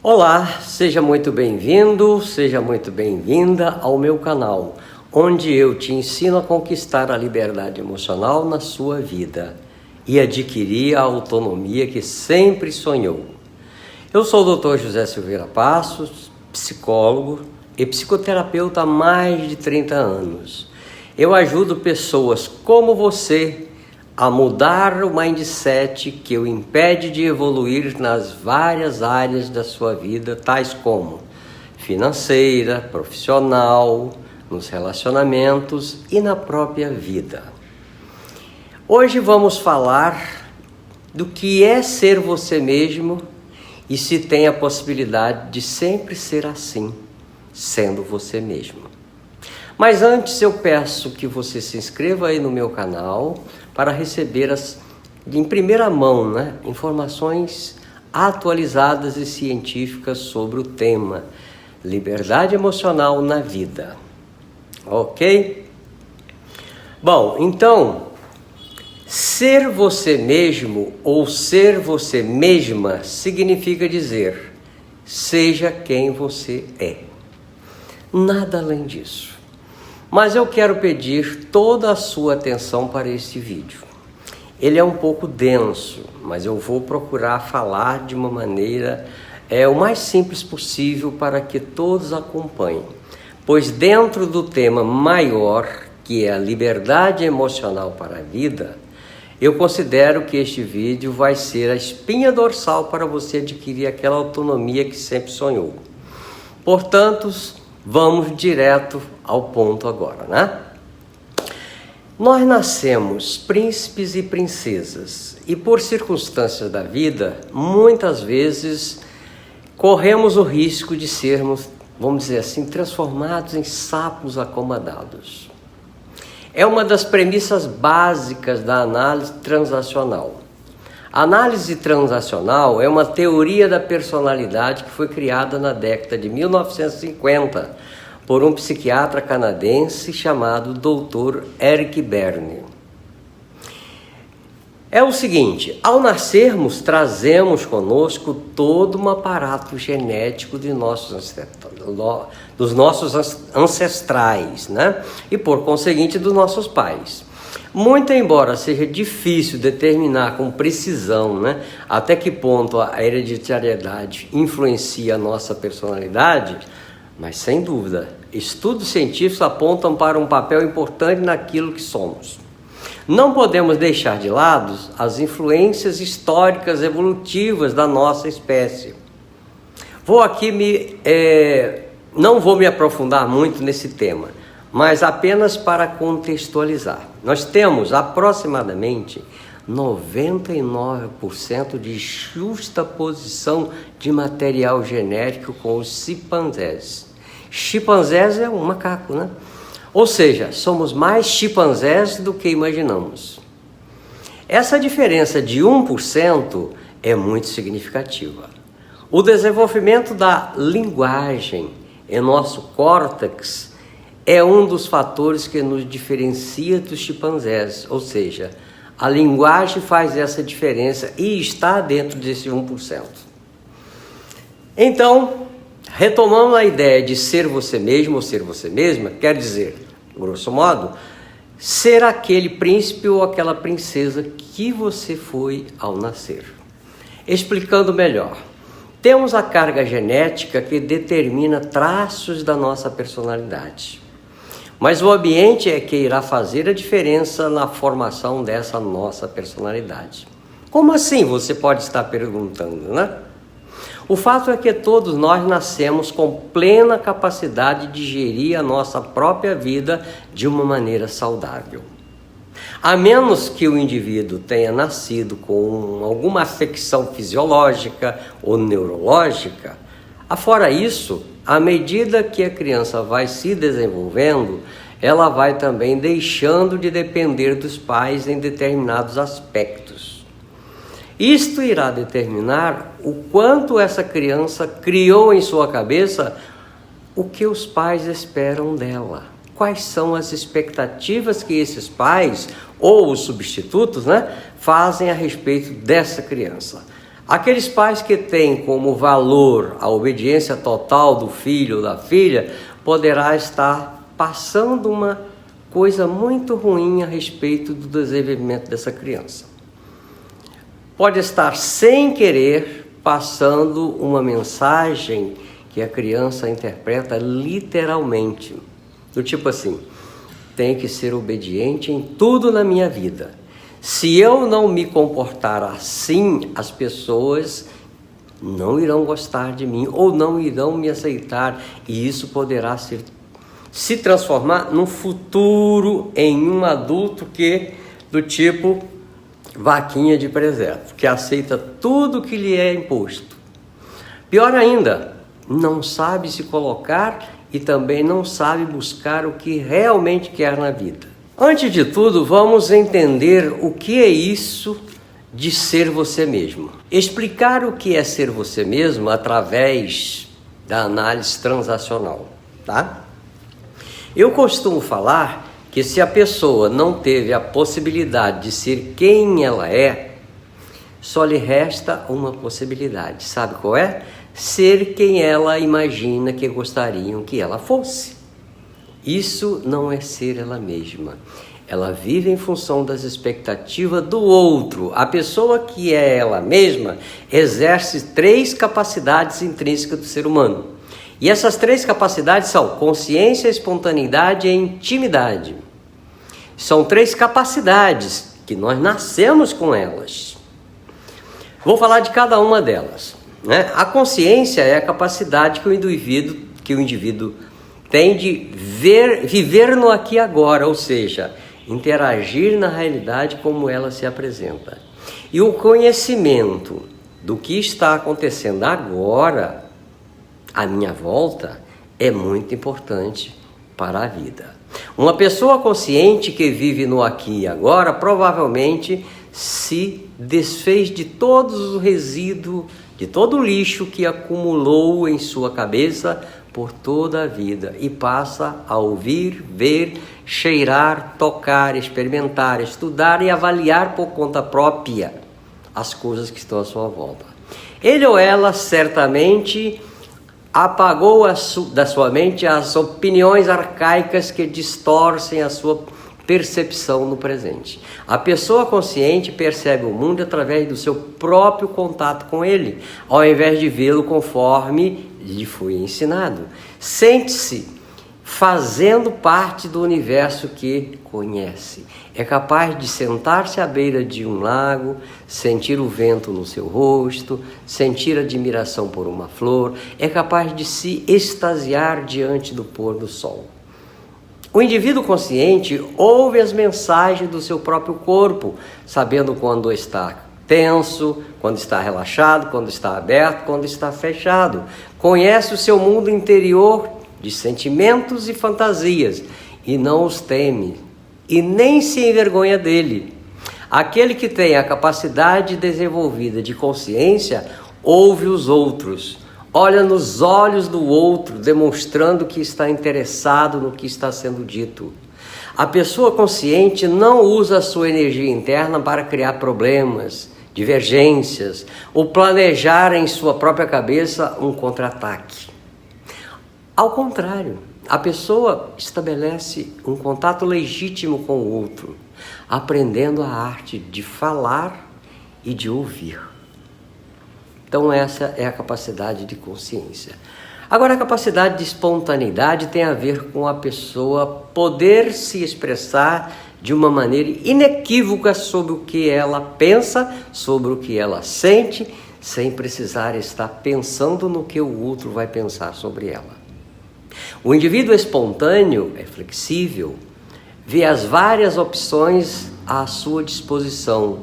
Olá, seja muito bem-vindo, seja muito bem-vinda ao meu canal, onde eu te ensino a conquistar a liberdade emocional na sua vida e adquirir a autonomia que sempre sonhou. Eu sou o Dr. José Silveira Passos, psicólogo e psicoterapeuta há mais de 30 anos. Eu ajudo pessoas como você a mudar o mindset que o impede de evoluir nas várias áreas da sua vida, tais como financeira, profissional, nos relacionamentos e na própria vida. Hoje vamos falar do que é ser você mesmo e se tem a possibilidade de sempre ser assim, sendo você mesmo. Mas antes eu peço que você se inscreva aí no meu canal para receber em primeira mão, informações atualizadas e científicas sobre o tema liberdade emocional na vida. Ok? Bom, então, ser você mesmo ou ser você mesma significa dizer, seja quem você é. Nada além disso. Mas eu quero pedir toda a sua atenção para este vídeo. Ele é um pouco denso, mas eu vou procurar falar de uma maneira o mais simples possível para que todos acompanhem. Pois dentro do tema maior, que é a liberdade emocional para a vida, eu considero que este vídeo vai ser a espinha dorsal para você adquirir aquela autonomia que sempre sonhou. Portanto, vamos direto ao ponto agora, né? Nós nascemos príncipes e princesas e por circunstâncias da vida, muitas vezes corremos o risco de sermos, vamos dizer assim, transformados em sapos acomodados. É uma das premissas básicas da análise transacional. A análise transacional é uma teoria da personalidade que foi criada na década de 1950 por um psiquiatra canadense chamado Dr. Eric Berne. É o seguinte, ao nascermos trazemos conosco todo um aparato genético dos nossos ancestrais, E por conseguinte dos nossos pais. Muito embora seja difícil determinar com precisão, até que ponto a hereditariedade influencia a nossa personalidade, mas sem dúvida, estudos científicos apontam para um papel importante naquilo que somos. Não podemos deixar de lado as influências históricas evolutivas da nossa espécie. Não vou me aprofundar muito nesse tema, mas apenas para contextualizar. Nós temos aproximadamente 99% de justaposição de material genético com os chimpanzés. Chimpanzés é um macaco, Ou seja, somos mais chimpanzés do que imaginamos. Essa diferença de 1% é muito significativa. O desenvolvimento da linguagem em nosso córtex é um dos fatores que nos diferencia dos chimpanzés, ou seja, a linguagem faz essa diferença e está dentro desse 1%. Então, retomando a ideia de ser você mesmo ou ser você mesma, quer dizer, grosso modo, ser aquele príncipe ou aquela princesa que você foi ao nascer. Explicando melhor, temos a carga genética que determina traços da nossa personalidade. Mas o ambiente é que irá fazer a diferença na formação dessa nossa personalidade. Como assim? Você pode estar perguntando, O fato é que todos nós nascemos com plena capacidade de gerir a nossa própria vida de uma maneira saudável. A menos que o indivíduo tenha nascido com alguma afecção fisiológica ou neurológica, afora isso, à medida que a criança vai se desenvolvendo, ela vai também deixando de depender dos pais em determinados aspectos. Isto irá determinar o quanto essa criança criou em sua cabeça o que os pais esperam dela. Quais são as expectativas que esses pais ou os substitutos fazem a respeito dessa criança. Aqueles pais que têm como valor a obediência total do filho ou da filha, poderá estar passando uma coisa muito ruim a respeito do desenvolvimento dessa criança. Pode estar sem querer passando uma mensagem que a criança interpreta literalmente, do tipo assim: tem que ser obediente em tudo na minha vida. Se eu não me comportar assim, as pessoas não irão gostar de mim ou não irão me aceitar, e isso poderá se transformar no futuro em um adulto do tipo vaquinha de preservo, que aceita tudo que lhe é imposto. Pior ainda, não sabe se colocar e também não sabe buscar o que realmente quer na vida. Antes de tudo, vamos entender o que é isso de ser você mesmo. Explicar o que é ser você mesmo através da análise transacional, tá? Eu costumo falar que se a pessoa não teve a possibilidade de ser quem ela é, só lhe resta uma possibilidade. Sabe qual é? Ser quem ela imagina que gostariam que ela fosse. Isso não é ser ela mesma. Ela vive em função das expectativas do outro. A pessoa que é ela mesma exerce 3 capacidades intrínsecas do ser humano. E essas 3 capacidades são consciência, espontaneidade e intimidade. São 3 capacidades que nós nascemos com elas. Vou falar de cada uma delas, né? A consciência é a capacidade que o indivíduo tem de viver no aqui e agora, ou seja, interagir na realidade como ela se apresenta. E o conhecimento do que está acontecendo agora, à minha volta, é muito importante para a vida. Uma pessoa consciente que vive no aqui e agora provavelmente se desfez de todos os resíduos, de todo o lixo que acumulou em sua cabeça por toda a vida e passa a ouvir, ver, cheirar, tocar, experimentar, estudar e avaliar por conta própria as coisas que estão à sua volta. Ele ou ela certamente apagou da sua mente as opiniões arcaicas que distorcem a sua percepção no presente. A pessoa consciente percebe o mundo através do seu próprio contato com ele, ao invés de vê-lo conforme lhe foi ensinado. Sente-se fazendo parte do universo que conhece. É capaz de sentar-se à beira de um lago, sentir o vento no seu rosto, sentir admiração por uma flor, é capaz de se extasiar diante do pôr do sol. O indivíduo consciente ouve as mensagens do seu próprio corpo, sabendo quando está tenso, quando está relaxado, quando está aberto, quando está fechado. Conhece o seu mundo interior de sentimentos e fantasias e não os teme e nem se envergonha dele. Aquele que tem a capacidade desenvolvida de consciência ouve os outros, olha nos olhos do outro, demonstrando que está interessado no que está sendo dito. A pessoa consciente não usa a sua energia interna para criar problemas, divergências ou planejar em sua própria cabeça um contra-ataque. Ao contrário, a pessoa estabelece um contato legítimo com o outro, aprendendo a arte de falar e de ouvir. Então essa é a capacidade de consciência. Agora, a capacidade de espontaneidade tem a ver com a pessoa poder se expressar de uma maneira inequívoca sobre o que ela pensa, sobre o que ela sente, sem precisar estar pensando no que o outro vai pensar sobre ela. O indivíduo espontâneo é flexível, vê as várias opções à sua disposição,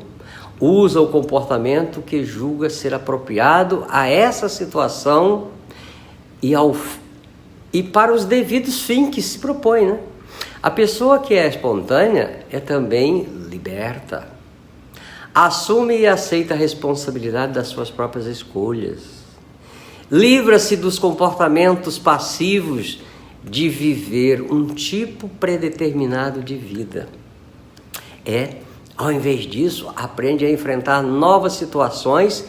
usa o comportamento que julga ser apropriado a essa situação e para os devidos fins que se propõe, né? A pessoa que é espontânea é também liberta, assume e aceita a responsabilidade das suas próprias escolhas, livra-se dos comportamentos passivos de viver um tipo predeterminado de vida. Ao invés disso, aprende a enfrentar novas situações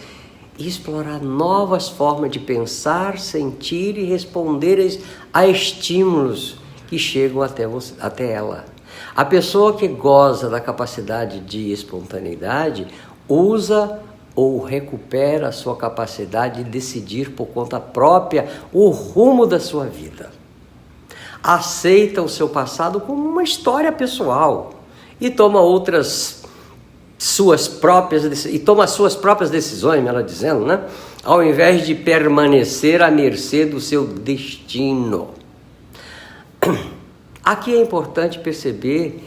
e explorar novas formas de pensar, sentir e responder a estímulos que chegam até ela. A pessoa que goza da capacidade de espontaneidade usa ou recupera a sua capacidade de decidir por conta própria o rumo da sua vida. Aceita o seu passado como uma história pessoal e toma as suas próprias decisões, melhor dizendo, né? Ao invés de permanecer à mercê do seu destino. Aqui é importante perceber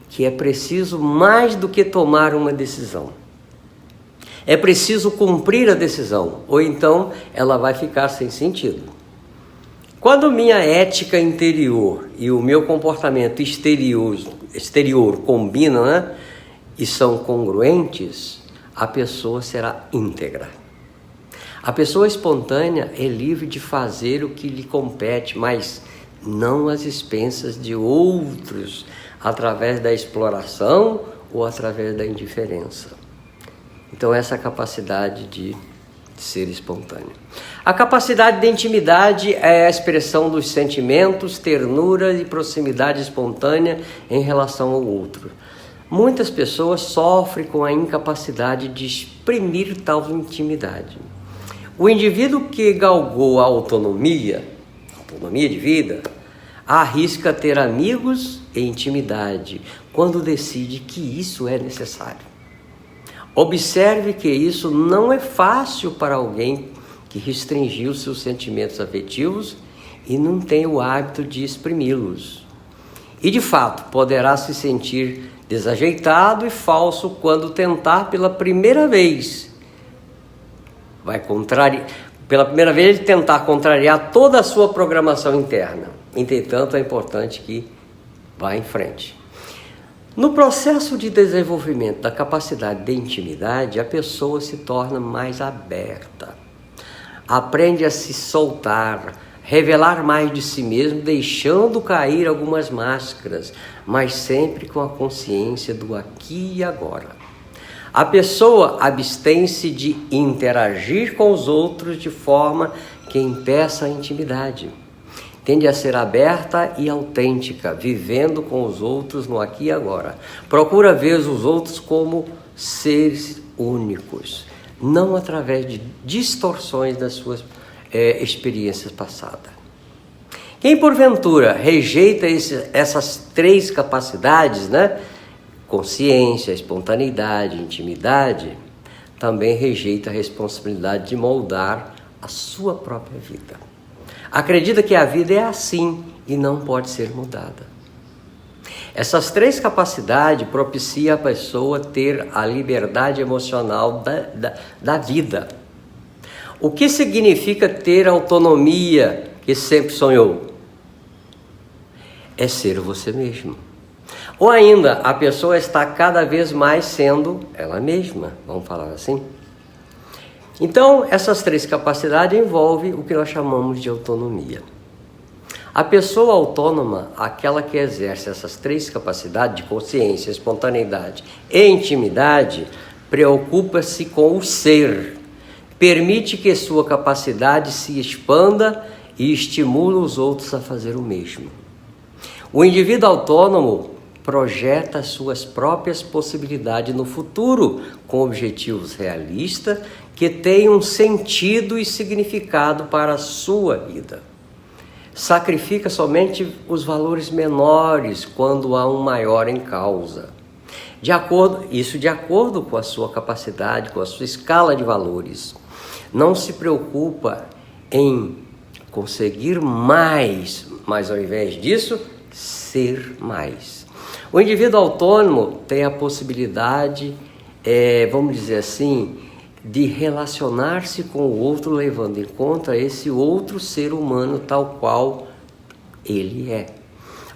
que é preciso mais do que tomar uma decisão. É preciso cumprir a decisão, ou então ela vai ficar sem sentido. Quando minha ética interior e o meu comportamento exterior combinam, né, e são congruentes, a pessoa será íntegra. A pessoa espontânea é livre de fazer o que lhe compete, mas não às expensas de outros, através da exploração ou através da indiferença. Então, essa é a capacidade de ser espontâneo. A capacidade de intimidade é a expressão dos sentimentos, ternura e proximidade espontânea em relação ao outro. Muitas pessoas sofrem com a incapacidade de exprimir tal intimidade. O indivíduo que galgou a autonomia de vida, arrisca ter amigos e intimidade quando decide que isso é necessário. Observe que isso não é fácil para alguém que restringiu seus sentimentos afetivos e não tem o hábito de exprimi-los. E de fato, poderá se sentir desajeitado e falso quando tentar pela primeira vez. Pela primeira vez, tentar contrariar toda a sua programação interna. Entretanto, é importante que vá em frente. No processo de desenvolvimento da capacidade de intimidade, a pessoa se torna mais aberta. Aprende a se soltar, revelar mais de si mesmo, deixando cair algumas máscaras, mas sempre com a consciência do aqui e agora. A pessoa abstém-se de interagir com os outros de forma que impeça a intimidade. Tende a ser aberta e autêntica, vivendo com os outros no aqui e agora. Procura ver os outros como seres únicos, não através de distorções das suas experiências passadas. Quem porventura rejeita essas três capacidades, né? Consciência, espontaneidade, intimidade, também rejeita a responsabilidade de moldar a sua própria vida. Acredita que a vida é assim e não pode ser mudada. Essas três capacidades propiciam a pessoa ter a liberdade emocional da vida. O que significa ter a autonomia que sempre sonhou? É ser você mesmo. Ou ainda, a pessoa está cada vez mais sendo ela mesma, vamos falar assim? Então, essas três capacidades envolvem o que nós chamamos de autonomia. A pessoa autônoma, aquela que exerce essas três capacidades de consciência, espontaneidade e intimidade, preocupa-se com o ser, permite que sua capacidade se expanda e estimula os outros a fazer o mesmo. O indivíduo autônomo projeta suas próprias possibilidades no futuro, com objetivos realistas que tenham sentido e significado para a sua vida. Sacrifica somente os valores menores quando há um maior em causa. De acordo com a sua capacidade, com a sua escala de valores. Não se preocupa em conseguir mais, mas ao invés disso, ser mais. O indivíduo autônomo tem a possibilidade, vamos dizer assim, de relacionar-se com o outro, levando em conta esse outro ser humano tal qual ele é.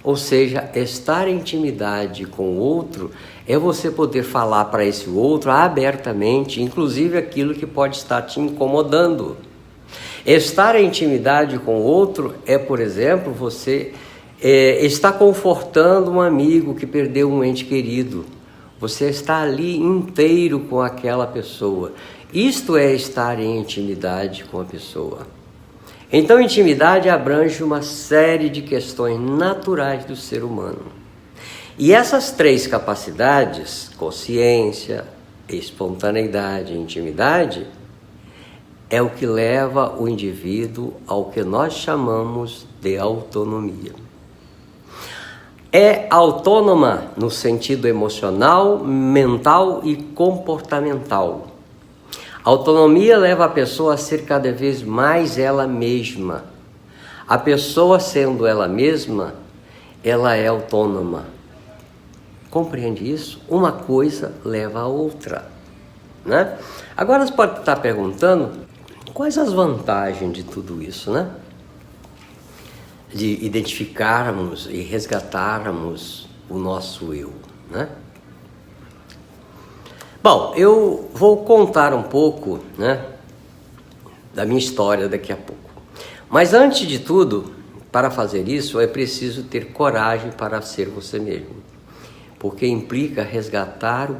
Ou seja, estar em intimidade com o outro é você poder falar para esse outro abertamente, inclusive aquilo que pode estar te incomodando. Estar em intimidade com o outro é, por exemplo, você está confortando um amigo que perdeu um ente querido. Você está ali inteiro com aquela pessoa. Isto é estar em intimidade com a pessoa. Então, intimidade abrange uma série de questões naturais do ser humano. E essas três capacidades, consciência, espontaneidade e intimidade, é o que leva o indivíduo ao que nós chamamos de autonomia. É autônoma no sentido emocional, mental e comportamental. A autonomia leva a pessoa a ser cada vez mais ela mesma. A pessoa sendo ela mesma, ela é autônoma. Compreende isso? Uma coisa leva a outra, né? Agora você pode estar perguntando quais as vantagens de tudo isso, né? De identificarmos e resgatarmos o nosso eu, né? Bom, eu vou contar um pouco, né, da minha história daqui a pouco. Mas antes de tudo, para fazer isso, é preciso ter coragem para ser você mesmo. Porque implica resgatar o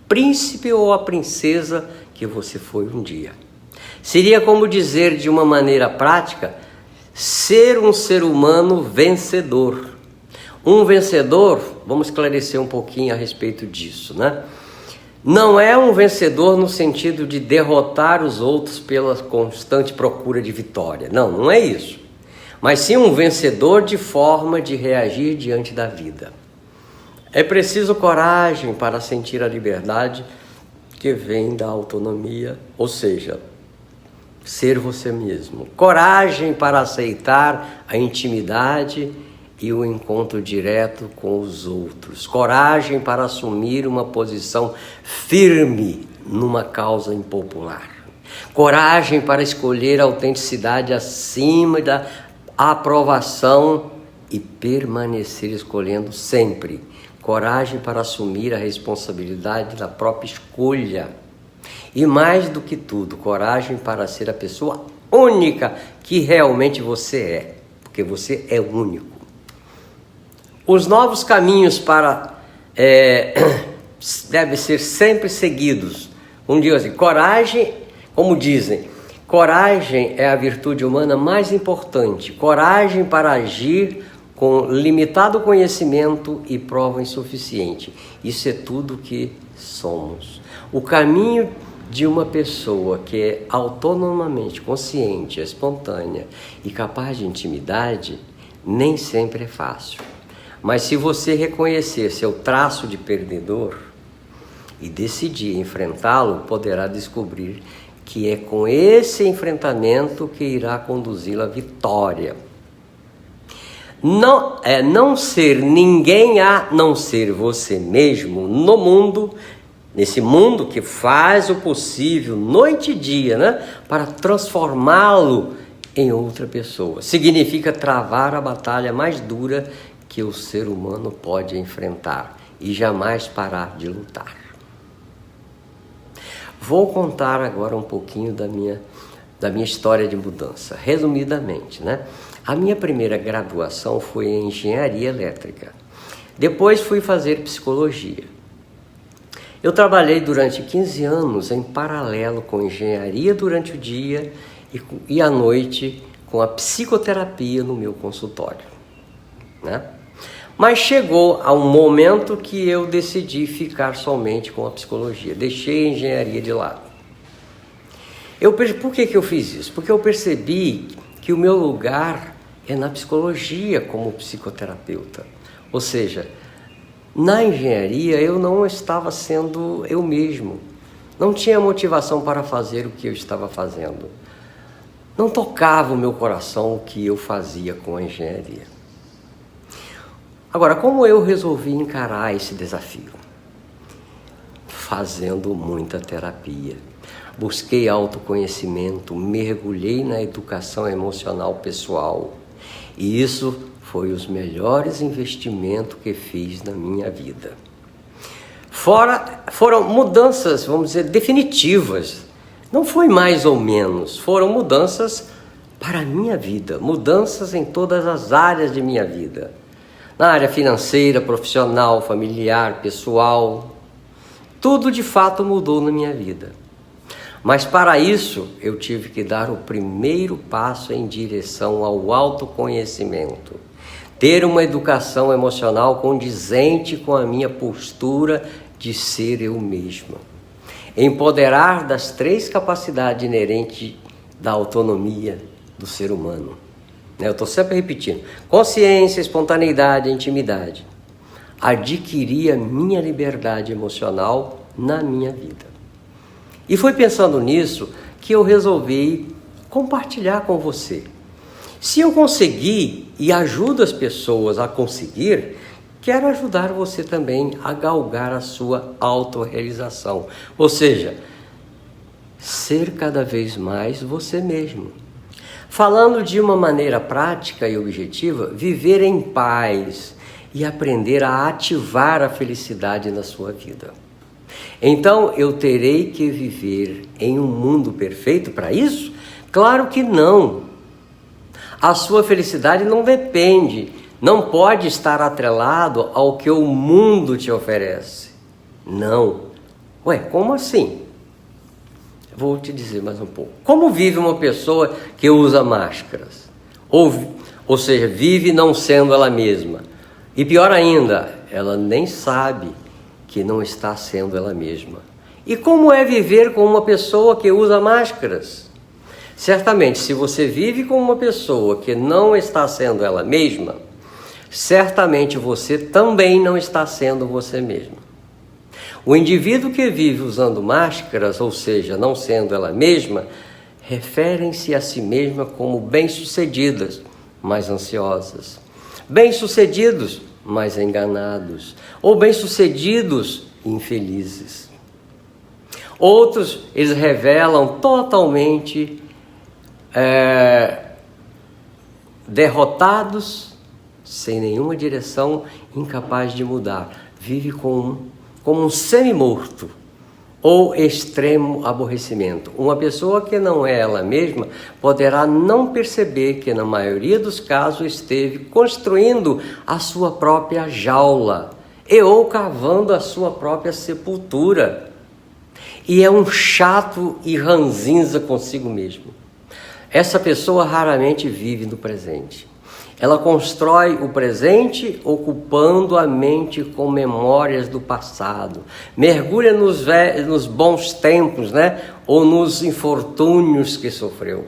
príncipe ou a princesa que você foi um dia. Seria como dizer de uma maneira prática, ser um ser humano vencedor. Um vencedor, vamos esclarecer um pouquinho a respeito disso, né? Não é um vencedor no sentido de derrotar os outros pela constante procura de vitória. Não, não é isso. Mas sim um vencedor de forma de reagir diante da vida. É preciso coragem para sentir a liberdade que vem da autonomia, ou seja, ser você mesmo. Coragem para aceitar a intimidade e o encontro direto com os outros. Coragem para assumir uma posição firme numa causa impopular. Coragem para escolher a autenticidade acima da aprovação e permanecer escolhendo sempre. Coragem para assumir a responsabilidade da própria escolha. E mais do que tudo, coragem para ser a pessoa única que realmente você é. Porque você é único. Os novos caminhos devem ser sempre seguidos. Um dia assim, coragem, como dizem, coragem é a virtude humana mais importante. Coragem para agir com limitado conhecimento e prova insuficiente. Isso é tudo que somos. O caminho de uma pessoa que é autonomamente consciente, espontânea e capaz de intimidade, nem sempre é fácil. Mas se você reconhecer seu traço de perdedor e decidir enfrentá-lo, poderá descobrir que é com esse enfrentamento que irá conduzi-lo à vitória. Não ser ninguém a não ser você mesmo no mundo, nesse mundo que faz o possível noite e dia, né, para transformá-lo em outra pessoa. Significa travar a batalha mais dura que o ser humano pode enfrentar e jamais parar de lutar. Vou contar agora um pouquinho da minha história de mudança, resumidamente, né? A minha primeira graduação foi em engenharia elétrica. Depois fui fazer psicologia. Eu trabalhei durante 15 anos em paralelo com engenharia durante o dia e à noite com a psicoterapia no meu consultório, né? Mas chegou a um momento que eu decidi ficar somente com a psicologia. Deixei a engenharia de lado. Por que eu fiz isso? Porque eu percebi que o meu lugar é na psicologia como psicoterapeuta. Ou seja, na engenharia eu não estava sendo eu mesmo. Não tinha motivação para fazer o que eu estava fazendo. Não tocava o meu coração o que eu fazia com a engenharia. Agora, como eu resolvi encarar esse desafio? Fazendo muita terapia. Busquei autoconhecimento, mergulhei na educação emocional pessoal. E isso foi os melhores investimentos que fiz na minha vida. Foram mudanças, vamos dizer, definitivas. Não foi mais ou menos, foram mudanças para a minha vida. Mudanças em todas as áreas de minha vida. Na área financeira, profissional, familiar, pessoal, tudo de fato mudou na minha vida. Mas para isso eu tive que dar o primeiro passo em direção ao autoconhecimento. Ter uma educação emocional condizente com a minha postura de ser eu mesma. Empoderar das 3 capacidades inerentes da autonomia do ser humano. Eu estou sempre repetindo. Consciência, espontaneidade, intimidade. Adquirir a minha liberdade emocional na minha vida. E foi pensando nisso que eu resolvi compartilhar com você. Se eu conseguir e ajudo as pessoas a conseguir, quero ajudar você também a galgar a sua autorrealização. Ou seja, ser cada vez mais você mesmo. Falando de uma maneira prática e objetiva, viver em paz e aprender a ativar a felicidade na sua vida. Então, eu terei que viver em um mundo perfeito para isso? Claro que não. A sua felicidade não depende, não pode estar atrelado ao que o mundo te oferece. Não. Ué, como assim? Vou te dizer mais um pouco. Como vive uma pessoa que usa máscaras? Ou seja, vive não sendo ela mesma. E pior ainda, ela nem sabe que não está sendo ela mesma. E como é viver com uma pessoa que usa máscaras? Certamente, se você vive com uma pessoa que não está sendo ela mesma, certamente você também não está sendo você mesma. O indivíduo que vive usando máscaras, ou seja, não sendo ela mesma, referem-se a si mesma como bem-sucedidas, mas ansiosas. Bem-sucedidos, mas enganados. Ou bem-sucedidos, infelizes. Outros, eles revelam totalmente derrotados, sem nenhuma direção, incapaz de mudar. Vive como um semi-morto ou extremo aborrecimento. Uma pessoa que não é ela mesma poderá não perceber que, na maioria dos casos, esteve construindo a sua própria jaula ou cavando a sua própria sepultura. E é um chato e ranzinza consigo mesmo. Essa pessoa raramente vive no presente. Ela constrói o presente ocupando a mente com memórias do passado. Mergulha nos bons tempos, ou nos infortúnios que sofreu.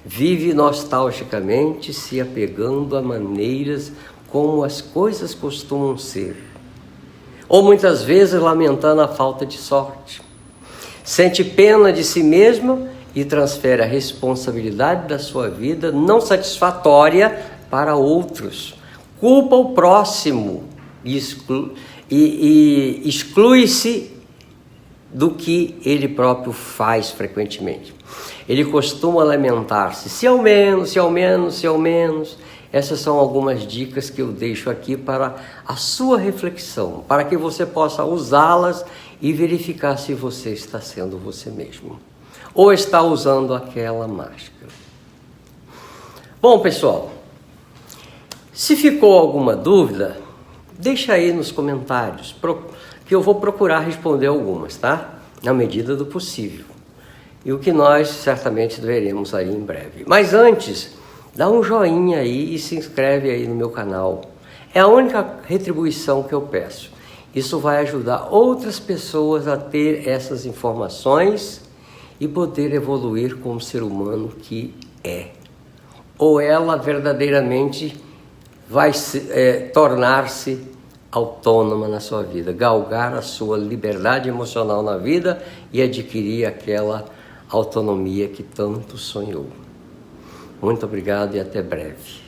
Vive nostalgicamente se apegando a maneiras como as coisas costumam ser. Ou muitas vezes lamentando a falta de sorte. Sente pena de si mesma e transfere a responsabilidade da sua vida não satisfatória para outros. Culpa o próximo e exclui-se do que ele próprio faz frequentemente. Ele costuma lamentar-se, se ao menos. Essas são algumas dicas que eu deixo aqui para a sua reflexão, para que você possa usá-las e verificar se você está sendo você mesmo ou está usando aquela máscara. Bom, pessoal, se ficou alguma dúvida, deixa aí nos comentários, que eu vou procurar responder algumas, tá? Na medida do possível. E o que nós certamente veremos aí em breve. Mas antes, dá um joinha aí e se inscreve aí no meu canal. É a única retribuição que eu peço. Isso vai ajudar outras pessoas a ter essas informações e poder evoluir como ser humano que é. Ou ela verdadeiramente vai tornar-se autônoma na sua vida, galgar a sua liberdade emocional na vida e adquirir aquela autonomia que tanto sonhou. Muito obrigado e até breve.